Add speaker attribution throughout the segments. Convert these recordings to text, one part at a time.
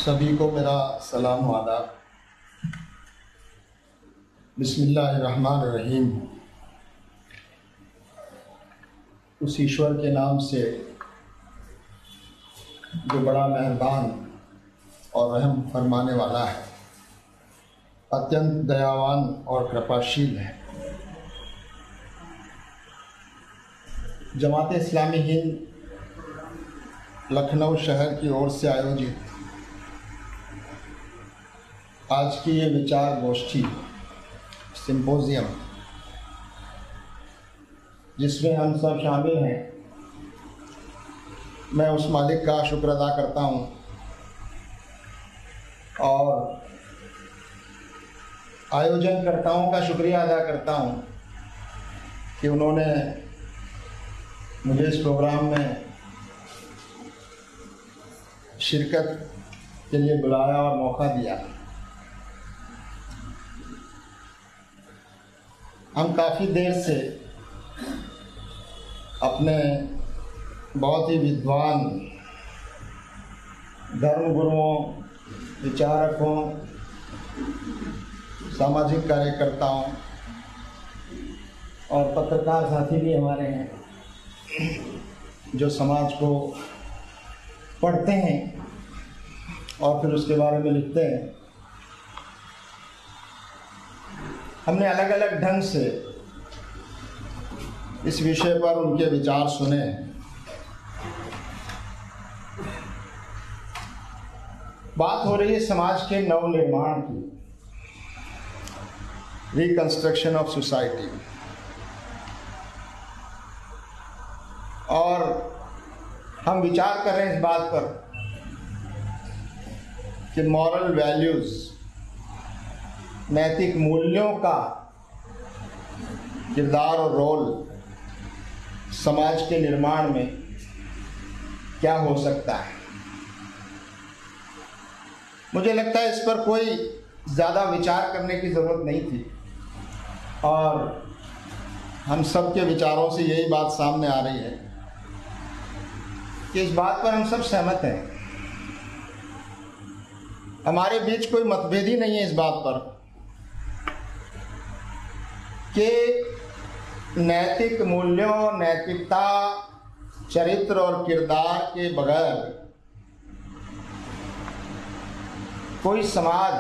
Speaker 1: सभी को मेरा सलाम व आदाब। बिस्मिल्लाहिर्रहमानिर्रहीम। उस ईश्वर के नाम से जो बड़ा मेहरबान और रहम फरमाने वाला है, अत्यंत दयावान और कृपाशील है। जमात इस्लामी हिंद लखनऊ शहर की ओर से आयोजित आज की ये विचार गोष्ठी सिंपोजियम, जिसमें हम सब शामिल हैं, मैं उस मालिक का शुक्र अदा करता हूँ और आयोजनकर्ताओं का शुक्रिया अदा करता हूँ कि उन्होंने मुझे इस प्रोग्राम में शिरकत के लिए बुलाया और मौका दिया। हम काफ़ी देर से अपने बहुत ही विद्वान धर्मगुरुओं, विचारकों, सामाजिक कार्यकर्ताओं और पत्रकार साथी भी हमारे हैं जो समाज को पढ़ते हैं और फिर उसके बारे में लिखते हैं। हमने अलग अलग ढंग से इस विषय पर उनके विचार सुने। बात हो रही है समाज के नवनिर्माण की, रिकंस्ट्रक्शन ऑफ सोसाइटी, और हम विचार कर रहे हैं इस बात पर कि मॉरल वैल्यूज, नैतिक मूल्यों का किरदार और रोल समाज के निर्माण में क्या हो सकता है। मुझे लगता है इस पर कोई ज़्यादा विचार करने की ज़रूरत नहीं थी और हम सब के विचारों से यही बात सामने आ रही है कि इस बात पर हम सब सहमत हैं। हमारे बीच कोई मतभेद ही नहीं है इस बात पर कि नैतिक मूल्यों, नैतिकता, चरित्र और किरदार के बगैर कोई समाज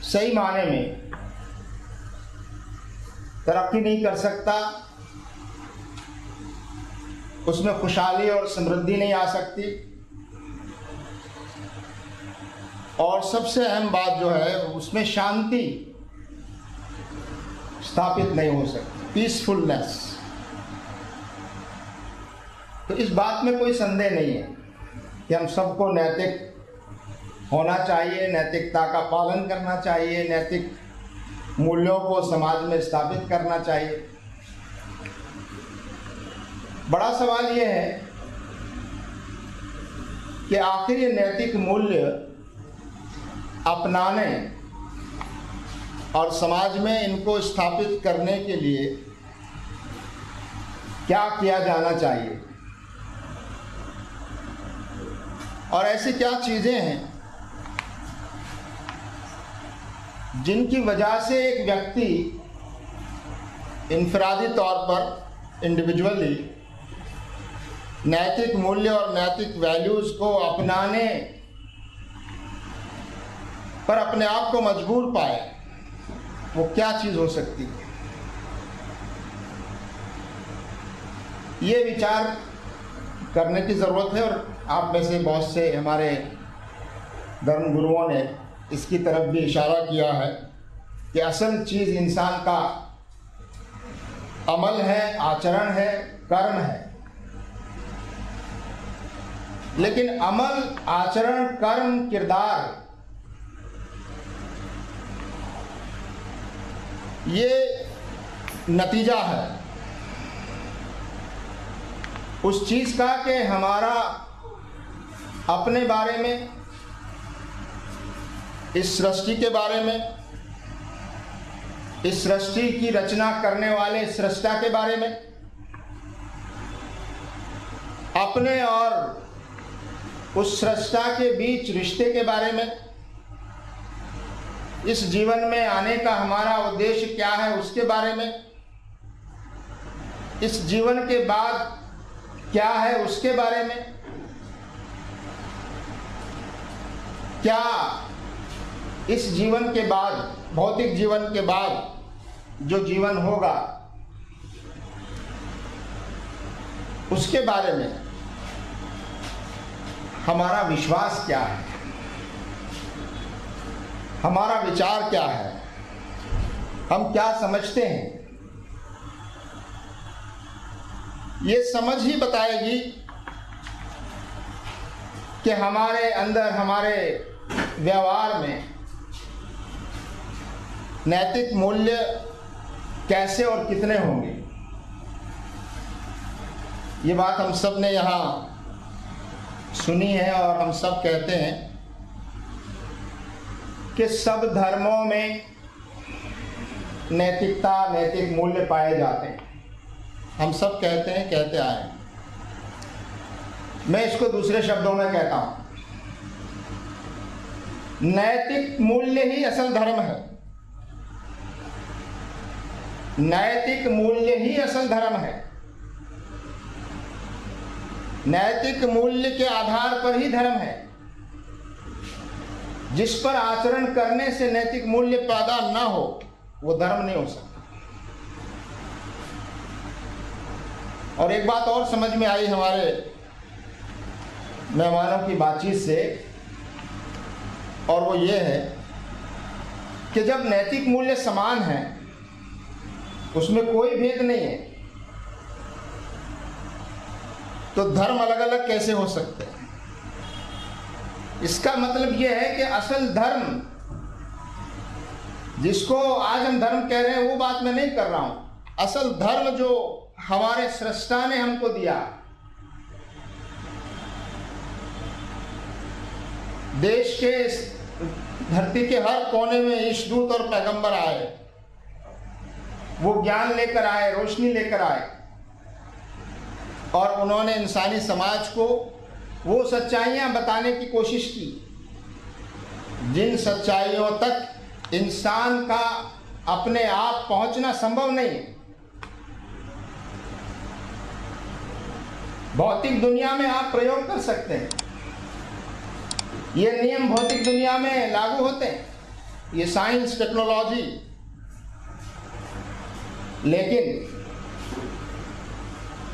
Speaker 1: सही माने में तरक्की नहीं कर सकता, उसमें खुशहाली और समृद्धि नहीं आ सकती। और सबसे अहम बात जो है, उसमें शांति स्थापित नहीं हो सकती, पीसफुलनेस। तो इस बात में कोई संदेह नहीं है कि हम सबको नैतिक होना चाहिए, नैतिकता का पालन करना चाहिए, नैतिक मूल्यों को समाज में स्थापित करना चाहिए। बड़ा सवाल यह है कि आखिर ये नैतिक मूल्य अपनाने और समाज में इनको स्थापित करने के लिए क्या किया जाना चाहिए, और ऐसी क्या चीजें हैं जिनकी वजह से एक व्यक्ति इनफरादी तौर पर, इंडिविजुअली, नैतिक मूल्य और नैतिक वैल्यूज को अपनाने पर अपने आप को मजबूर पाए। वो क्या चीज हो सकती है? ये विचार करने की जरूरत है और आप में से बहुत से हमारे धर्म गुरुओं ने इसकी तरफ भी इशारा किया है कि असल चीज इंसान का अमल है, आचरण है, कर्म है। लेकिन अमल, आचरण, कर्म, किरदार, ये नतीजा है उस चीज का कि हमारा अपने बारे में, इस सृष्टि के बारे में, इस सृष्टि की रचना करने वाले सृष्टा के बारे में, अपने और उस सृष्टा के बीच रिश्ते के बारे में, इस जीवन में आने का हमारा उद्देश्य क्या है उसके बारे में, इस जीवन के बाद क्या है उसके बारे में, क्या इस जीवन के बाद, भौतिक जीवन के बाद जो जीवन होगा उसके बारे में हमारा विश्वास क्या है, हमारा विचार क्या है, हम क्या समझते हैं। ये समझ ही बताएगी कि हमारे अंदर, हमारे व्यवहार में नैतिक मूल्य कैसे और कितने होंगे। ये बात हम सब ने यहाँ सुनी है और हम सब कहते हैं कि सब धर्मों में नैतिकता, नैतिक मूल्य पाए जाते हैं। हम सब कहते हैं, कहते आए हैं। मैं इसको दूसरे शब्दों में कहता हूं, नैतिक मूल्य ही असल धर्म है। नैतिक मूल्य ही असल धर्म है। नैतिक मूल्य के आधार पर ही धर्म है। जिस पर आचरण करने से नैतिक मूल्य पैदा ना हो वो धर्म नहीं हो सकता। और एक बात और समझ में आई हमारे मेहमानों की बातचीत से, और वो ये है कि जब नैतिक मूल्य समान है, उसमें कोई भेद नहीं है, तो धर्म अलग अलग कैसे हो सकते हैं। इसका मतलब यह है कि असल धर्म, जिसको आज हम धर्म कह रहे हैं, वो बात मैं नहीं कर रहा हूं। असल धर्म जो हमारे सृष्टा ने हमको दिया, देश के धरती के हर कोने में ईशदूत और पैगंबर आए, वो ज्ञान लेकर आए, रोशनी लेकर आए, और उन्होंने इंसानी समाज को वो सच्चाइयां बताने की कोशिश की जिन सच्चाइयों तक इंसान का अपने आप पहुंचना संभव नहीं है। भौतिक दुनिया में आप प्रयोग कर सकते हैं, ये नियम भौतिक दुनिया में लागू होते हैं, ये साइंस, टेक्नोलॉजी, लेकिन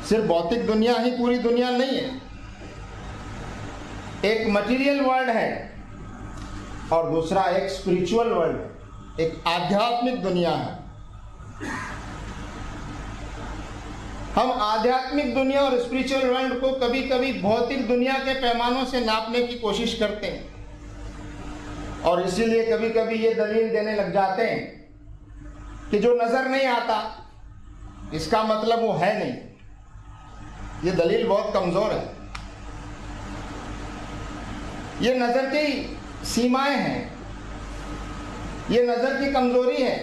Speaker 1: सिर्फ भौतिक दुनिया ही पूरी दुनिया नहीं है। एक मटेरियल वर्ल्ड है और दूसरा एक स्पिरिचुअल वर्ल्ड है, एक आध्यात्मिक दुनिया है। हम आध्यात्मिक दुनिया और स्पिरिचुअल वर्ल्ड को कभी कभी भौतिक दुनिया के पैमानों से नापने की कोशिश करते हैं, और इसीलिए कभी कभी ये दलील देने लग जाते हैं कि जो नजर नहीं आता इसका मतलब वो है नहीं। ये दलील बहुत कमजोर है। ये नजर की सीमाएं हैं, ये नजर की कमजोरी है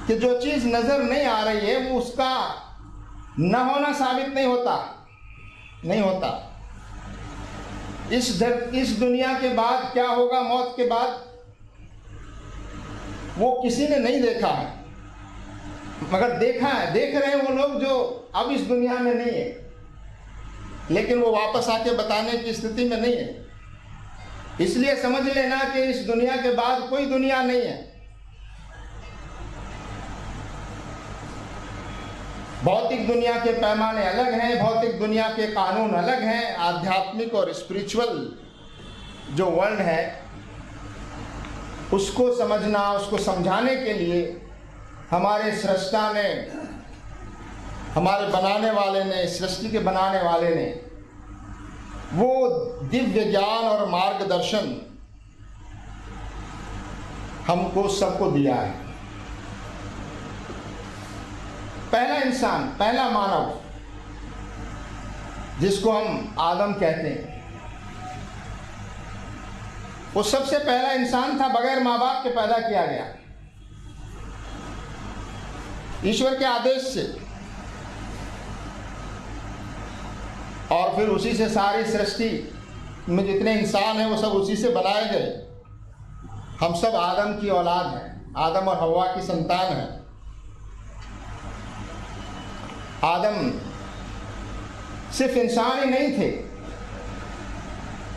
Speaker 1: कि जो चीज नजर नहीं आ रही है वो उसका न होना साबित नहीं होता। इस दुनिया के बाद क्या होगा, मौत के बाद, वो किसी ने नहीं देखा है, मगर देखा है, देख रहे हैं वो लोग जो अब इस दुनिया में नहीं है, लेकिन वो वापस आके बताने की स्थिति में नहीं है। इसलिए समझ लेना कि इस दुनिया के बाद कोई दुनिया नहीं है। भौतिक दुनिया के पैमाने अलग हैं, भौतिक दुनिया के कानून अलग हैं। आध्यात्मिक और स्पिरिचुअल जो वर्ल्ड है उसको समझना, उसको समझाने के लिए हमारे सृष्टा ने, हमारे बनाने वाले ने, सृष्टि के बनाने वाले ने वो दिव्य ज्ञान और मार्गदर्शन हमको सबको दिया है। पहला इंसान, पहला मानव, जिसको हम आदम कहते हैं, वो सबसे पहला इंसान था, बगैर माँ बाप के पैदा किया गया, ईश्वर के आदेश से। और फिर उसी से सारी सृष्टि में जितने इंसान हैं वो सब उसी से बनाए गए। हम सब आदम की औलाद हैं, आदम और हव्वा की संतान हैं। आदम सिर्फ इंसान ही नहीं थे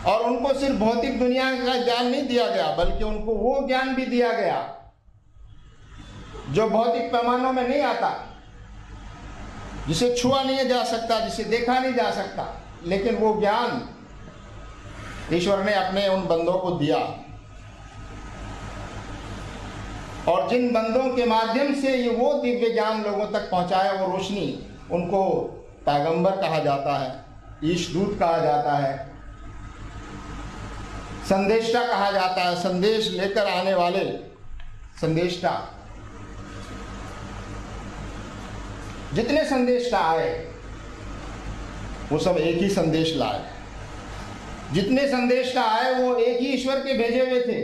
Speaker 1: और उनको सिर्फ भौतिक दुनिया का ज्ञान नहीं दिया गया, बल्कि उनको वो ज्ञान भी दिया गया जो भौतिक पैमानों में नहीं आता, जिसे छुआ नहीं जा सकता, जिसे देखा नहीं जा सकता, लेकिन वो ज्ञान ईश्वर ने अपने उन बंदों को दिया। और जिन बंदों के माध्यम से ये वो दिव्य ज्ञान लोगों तक पहुंचाया, वो रोशनी, उनको पैगंबर कहा जाता है, ईशदूत कहा जाता है, संदेष्टा कहा जाता है, संदेश लेकर आने वाले संदेष्टा। जितने संदेष्टा आए वो सब एक ही संदेश लाए। जितने संदेष्टा आए वो एक ही ईश्वर के भेजे हुए थे।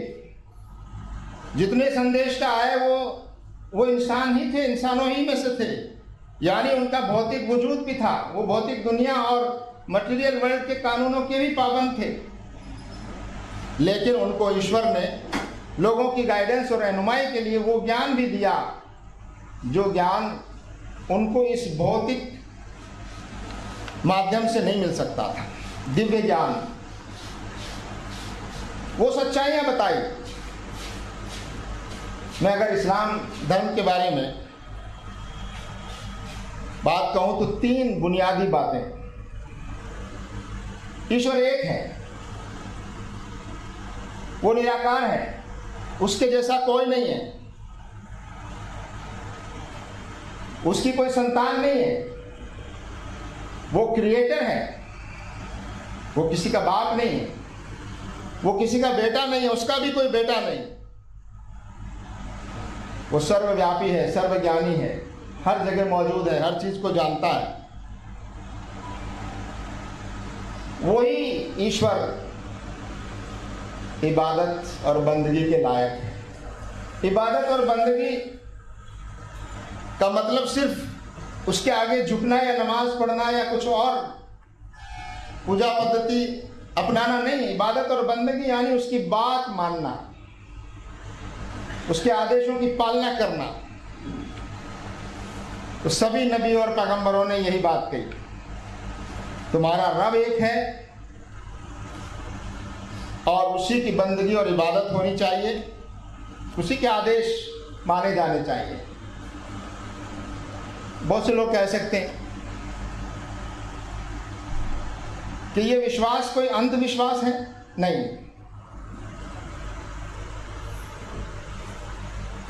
Speaker 1: जितने संदेष्टा आए वो इंसान ही थे, इंसानों ही में से थे, यानी उनका भौतिक वजूद भी था, वो भौतिक दुनिया और मटेरियल वर्ल्ड के कानूनों के भी पाबंद थे। लेकिन उनको ईश्वर ने लोगों की गाइडेंस और रहनुमाई के लिए वो ज्ञान भी दिया जो ज्ञान उनको इस भौतिक माध्यम से नहीं मिल सकता था। दिव्य ज्ञान, वो सच्चाइयां बताई। मैं अगर इस्लाम धर्म के बारे में बात कहूं तो 3 बुनियादी बातें। ईश्वर एक है, वो निराकार है, उसके जैसा कोई नहीं है, उसकी कोई संतान नहीं है, वो क्रिएटर है, वो किसी का बाप नहीं है, वो किसी का बेटा नहीं है, उसका भी कोई बेटा नहीं। वो सर्वव्यापी है, सर्वज्ञानी है, हर जगह मौजूद है, हर चीज को जानता है। वही ईश्वर इबादत और बंदगी के लायक है। इबादत और बंदगी का मतलब सिर्फ उसके आगे झुकना या नमाज पढ़ना या कुछ और पूजा पद्धति अपनाना नहीं। इबादत और बंदगी यानी उसकी बात मानना, उसके आदेशों की पालना करना। तो सभी नबी और पैगंबरों ने यही बात कही, तुम्हारा रब एक है और उसी की बंदगी और इबादत होनी चाहिए, उसी के आदेश माने जाने चाहिए। बहुत से लोग कह सकते हैं कि ये विश्वास कोई अंधविश्वास है। नहीं,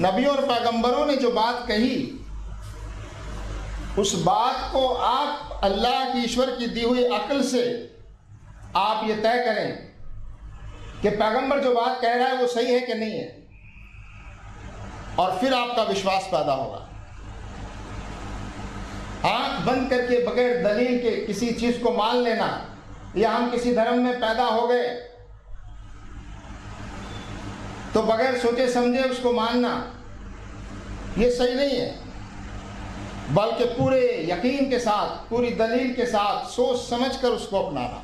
Speaker 1: नबी और पैगंबरों ने जो बात कही उस बात को आप अल्लाह की, ईश्वर की दी हुई अक्ल से आप ये तय करें कि पैगंबर जो बात कह रहा है वो सही है कि नहीं है, और फिर आपका विश्वास पैदा होगा। आंख बंद करके बगैर दलील के किसी चीज को मान लेना, या हम किसी धर्म में पैदा हो गए तो बगैर सोचे समझे उसको मानना, ये सही नहीं है। बल्कि पूरे यकीन के साथ, पूरी दलील के साथ, सोच समझकर उसको अपनाना।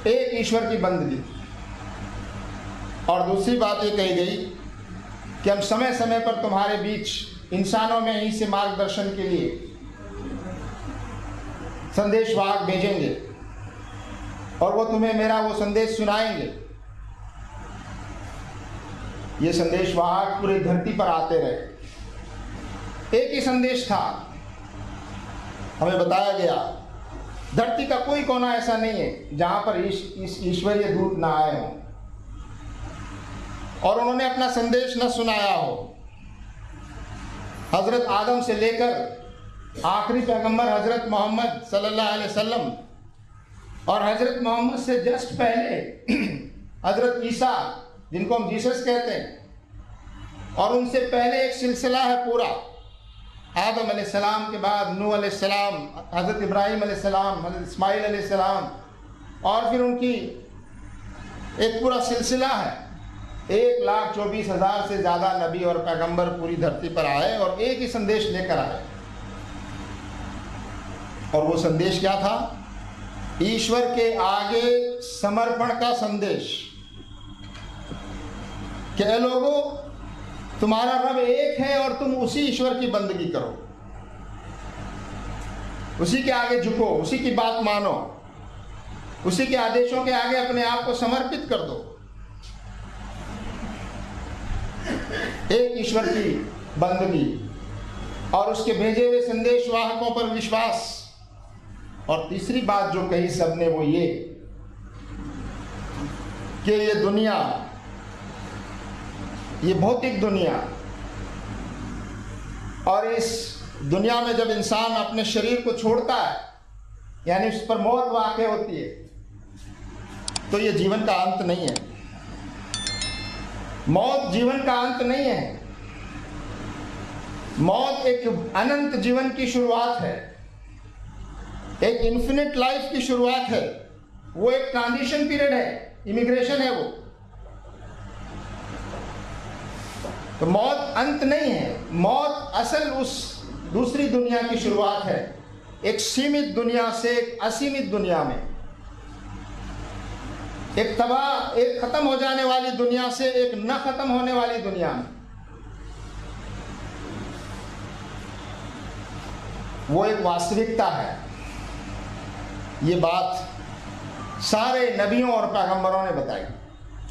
Speaker 1: एक ईश्वर की बंदगी। और दूसरी बात ये कही गई कि हम समय समय पर तुम्हारे बीच इंसानों में ही से मार्गदर्शन के लिए संदेशवाहक भेजेंगे और वो तुम्हें मेरा वो संदेश सुनाएंगे। ये संदेशवाहक पूरी धरती पर आते रहे। एक ही संदेश था, हमें बताया गया धरती का कोई कोना ऐसा नहीं है जहां पर इस ईश्वरीय दूत ना आए हों और उन्होंने अपना संदेश न सुनाया हो। हजरत आदम से लेकर आखिरी पैगंबर हजरत मोहम्मद सल्लल्लाहु अलैहि वसल्लम और हजरत मोहम्मद से जस्ट पहले हजरत ईसा, जिनको हम जीसस कहते हैं, और उनसे पहले एक सिलसिला है पूरा। आदम अलैहिस्सलाम के बाद नूह अलैहिस्सलाम, हजरत इब्राहिम अलैहिस्सलाम, हजरत इस्माइल अलैहिस्सलाम, और फिर उनकी एक पूरा सिलसिला है। 1,24,000 से ज़्यादा नबी और पैगंबर पूरी धरती पर आए और एक ही संदेश लेकर आए। और वो संदेश क्या था? ईश्वर के आगे समर्पण का संदेश कि ए लोगों, तुम्हारा रब एक है और तुम उसी ईश्वर की बंदगी करो, उसी के आगे झुको, उसी की बात मानो, उसी के आदेशों के आगे अपने आप को समर्पित कर दो। एक ईश्वर की बंदगी और उसके भेजे हुए संदेश वाहकों पर विश्वास। और तीसरी बात जो कही सबने वो ये कि ये दुनिया, ये भौतिक दुनिया, और इस दुनिया में जब इंसान अपने शरीर को छोड़ता है, यानी उस पर मौत वाक़ई होती है, तो ये जीवन का अंत नहीं है। मौत जीवन का अंत नहीं है। मौत एक अनंत जीवन की शुरुआत है, एक इन्फिनिट लाइफ की शुरुआत है। वो एक ट्रांजिशन पीरियड है, इमिग्रेशन है वो। तो मौत अंत नहीं है। मौत असल उस दूसरी दुनिया की शुरुआत है, एक सीमित दुनिया से एक असीमित दुनिया में, एक तबाह, एक खत्म हो जाने वाली दुनिया से एक न खत्म होने वाली दुनिया में। वो एक वास्तविकता है। ये बात सारे नबियों और पैगंबरों ने बताई,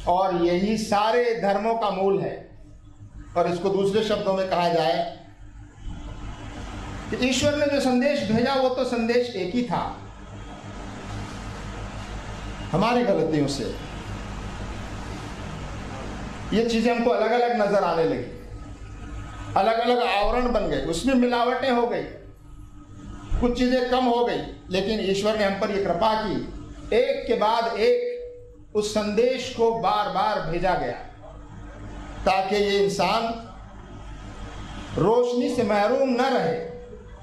Speaker 1: और यही सारे धर्मों का मूल है। और इसको दूसरे शब्दों में कहा जाए कि ईश्वर ने जो संदेश भेजा वो तो संदेश एक ही था। हमारी गलतियों से ये चीजें हमको अलग अलग नजर आने लगी, अलग अलग आवरण बन गए, उसमें मिलावटें हो गई, कुछ चीजें कम हो गई। लेकिन ईश्वर ने हम पर यह कृपा की, एक के बाद एक उस संदेश को बार बार भेजा गया, ताकि ये इंसान रोशनी से महरूम न रहे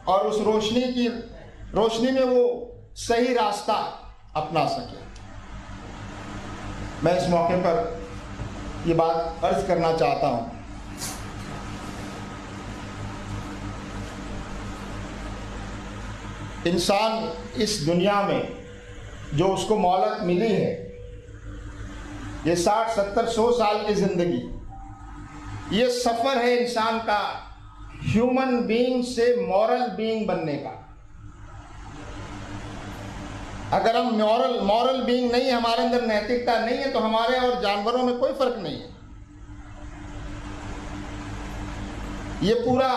Speaker 1: और उस रोशनी में वो सही रास्ता अपना सके। मैं इस मौके पर ये बात अर्ज करना चाहता हूं। इंसान इस दुनिया में जो उसको मोहलत मिली है, ये 60, 70, 100 साल की जिंदगी, ये सफर है इंसान का ह्यूमन बीइंग से मॉरल बीइंग बनने का। अगर हम मॉरल बीइंग नहीं, हमारे अंदर नैतिकता नहीं है, तो हमारे और जानवरों में कोई फर्क नहीं है। ये पूरा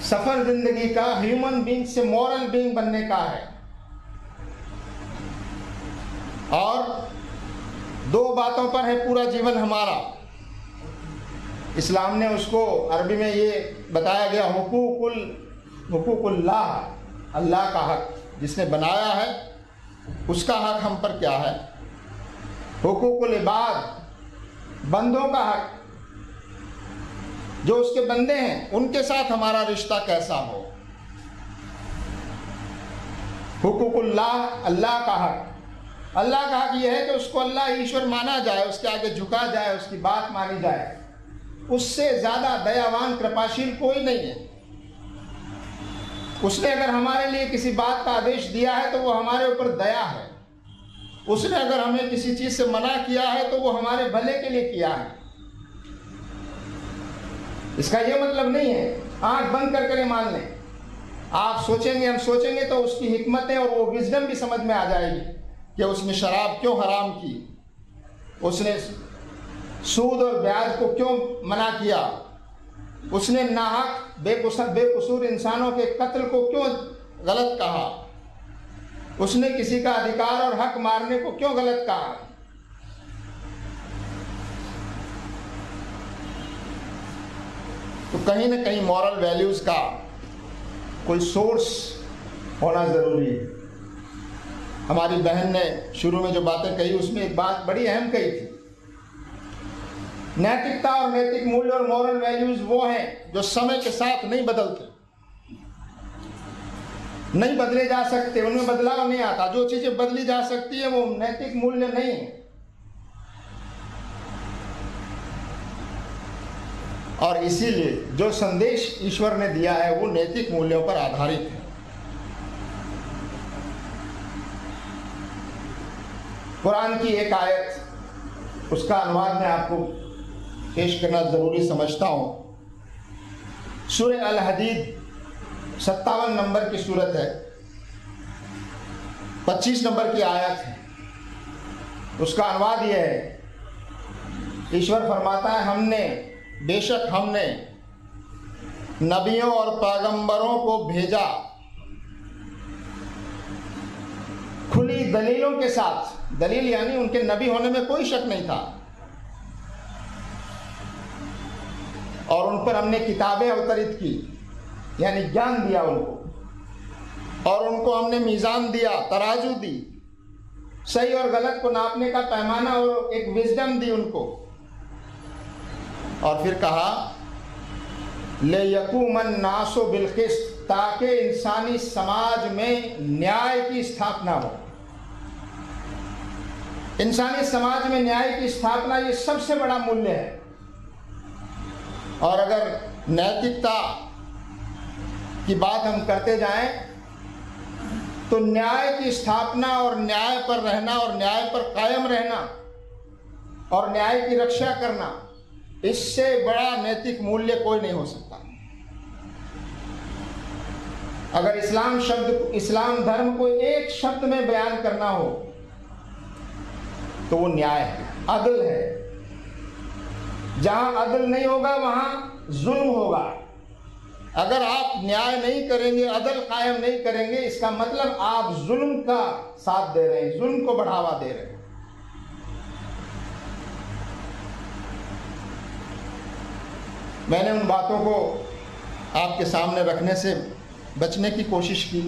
Speaker 1: सफर जिंदगी का ह्यूमन बीइंग से मॉरल बीइंग बनने का है। और दो बातों पर है पूरा जीवन हमारा। इस्लाम ने उसको अरबी में ये बताया गया, हुकूकुल्लाह, अल्लाह का हक, जिसने बनाया है उसका हक हम पर क्या है। हुकूकुल इबाद, बंदों का हक, जो उसके बंदे हैं उनके साथ हमारा रिश्ता कैसा हो। हुकूकुल्लाह, अल्लाह का हक। अल्लाह का हक यह है कि उसको अल्लाह ईश्वर माना जाए, उसके आगे झुका जाए, उसकी बात मानी जाए। उससे ज्यादा दयावान कृपाशील कोई नहीं है। उसने अगर हमारे लिए किसी बात का आदेश दिया है तो वो हमारे ऊपर दया है। उसने अगर हमें किसी चीज से मना किया है तो वो हमारे भले के लिए किया है। इसका ये मतलब नहीं है आंख बंद करके मान लें। आप सोचेंगे, हम सोचेंगे तो उसकी हिकमतें और वो विजडम भी समझ में आ जाएगी कि उसने शराब क्यों हराम की, उसने सूद और ब्याज को क्यों मना किया, उसने नाहक बेकसूर इंसानों के कत्ल को क्यों गलत कहा, उसने किसी का अधिकार और हक मारने को क्यों गलत कहा। तो कहीं ना कहीं मॉरल वैल्यूज का कोई सोर्स होना जरूरी है। हमारी बहन ने शुरू में जो बातें कही उसमें एक बात बड़ी अहम कही थी। नैतिकता और नैतिक मूल्य और मॉरल वैल्यूज वो हैं जो समय के साथ नहीं बदलते, नहीं बदले जा सकते, उनमें बदलाव नहीं आता। जो चीजें बदली जा सकती है वो नैतिक मूल्य नहीं है। और इसीलिए जो संदेश ईश्वर ने दिया है वो नैतिक मूल्यों पर आधारित है। कुरान की एक आयत, उसका अनुवाद मैं आपको पेश करना ज़रूरी समझता हूँ। सूरह अल हदीद 57 नंबर की सूरत है, 25 नंबर की आयत है। उसका अनुवाद यह है, ईश्वर फरमाता है, बेशक हमने नबियों और पैगंबरों को भेजा खुली दलीलों के साथ। दलील यानी उनके नबी होने में कोई शक नहीं था, और उन पर हमने किताबें अवतरित की, यानी ज्ञान दिया उनको, और उनको हमने मीज़ान दिया, तराजू दी, सही और गलत को नापने का पैमाना और एक विजडम दी उनको। और फिर कहा ले यकूमन नासो बिलकिस्त, ताकि इंसानी समाज में न्याय की स्थापना हो। इंसानी समाज में न्याय की स्थापना ये सबसे बड़ा मूल्य है। और अगर नैतिकता की बात हम करते जाएं तो न्याय की स्थापना और न्याय पर रहना और न्याय पर कायम रहना और न्याय की रक्षा करना, इससे बड़ा नैतिक मूल्य कोई नहीं हो सकता। अगर इस्लाम धर्म को एक शब्द में बयान करना हो तो वो न्याय है, अदल है। जहां अदल नहीं होगा वहां जुल्म होगा। अगर आप न्याय नहीं करेंगे, अदल कायम नहीं करेंगे, इसका मतलब आप जुल्म का साथ दे रहे हैं, जुल्म को बढ़ावा दे रहे हैं। मैंने उन बातों को आपके सामने रखने से बचने की कोशिश की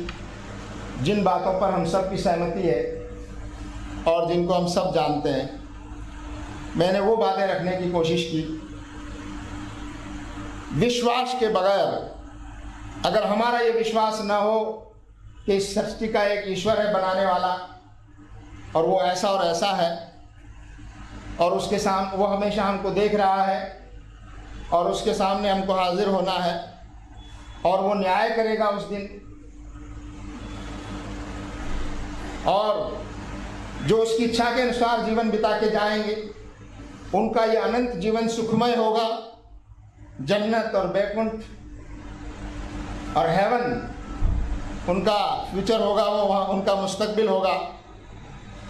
Speaker 1: जिन बातों पर हम सब की सहमति है और जिनको हम सब जानते हैं। मैंने वो बातें रखने की कोशिश की। विश्वास के बगैर, अगर हमारा ये विश्वास ना हो कि इस सृष्टि का एक ईश्वर है बनाने वाला, और वो ऐसा और ऐसा है, और उसके सामने वो हमेशा हमको देख रहा है, और उसके सामने हमको हाजिर होना है, और वो न्याय करेगा उस दिन, और जो उसकी इच्छा के अनुसार जीवन बिता के जाएंगे उनका ये अनंत जीवन सुखमय होगा। जन्नत और बैकुंठ और हेवन उनका फ्यूचर होगा, वो वहाँ उनका मुस्तकबिल होगा।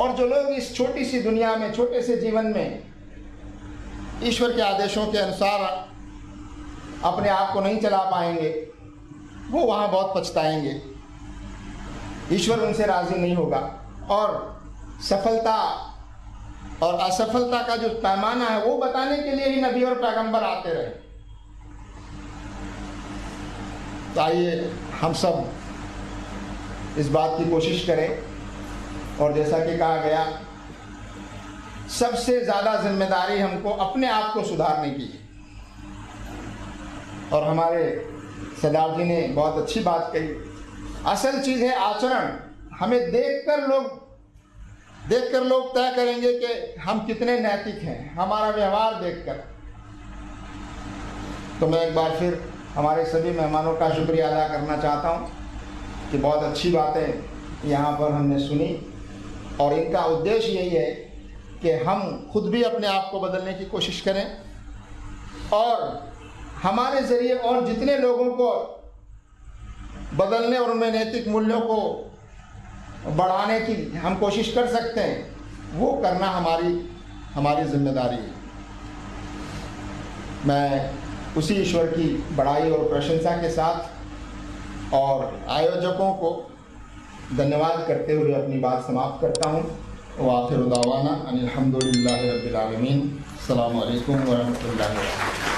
Speaker 1: और जो लोग इस छोटी सी दुनिया में, छोटे से जीवन में ईश्वर के आदेशों के अनुसार अपने आप को नहीं चला पाएंगे, वो वहाँ बहुत पछताएंगे। ईश्वर उनसे राज़ी नहीं होगा, और सफलता और असफलता का जो पैमाना है वो बताने के लिए ही नबी और पैगंबर आते रहे। तो आइए हम सब इस बात की कोशिश करें, और जैसा कि कहा गया, सबसे ज़्यादा जिम्मेदारी हमको अपने आप को सुधारने की है। और हमारे सरदार जी ने बहुत अच्छी बात कही, असल चीज़ है आचरण। हमें देखकर लोग तय करेंगे कि हम कितने नैतिक हैं, हमारा व्यवहार देखकर। तो मैं एक बार फिर हमारे सभी मेहमानों का शुक्रिया अदा करना चाहता हूँ कि बहुत अच्छी बातें यहाँ पर हमने सुनी, और इनका उद्देश्य यही है कि हम खुद भी अपने आप को बदलने की कोशिश करें, और हमारे ज़रिए और जितने लोगों को बदलने और उनमें नैतिक मूल्यों को बढ़ाने की हम कोशिश कर सकते हैं, वो करना हमारी जिम्मेदारी है। मैं उसी ईश्वर की बड़ाई और प्रशंसा के साथ और आयोजकों को धन्यवाद करते हुए अपनी बात समाप्त करता हूँ। व आखिर दावाना अनिल हम्दुलिल्लाहि रब्बिल आलमीन। अस्सलामु अलैकुम व रहमतुल्लाहि व बरकातुहू।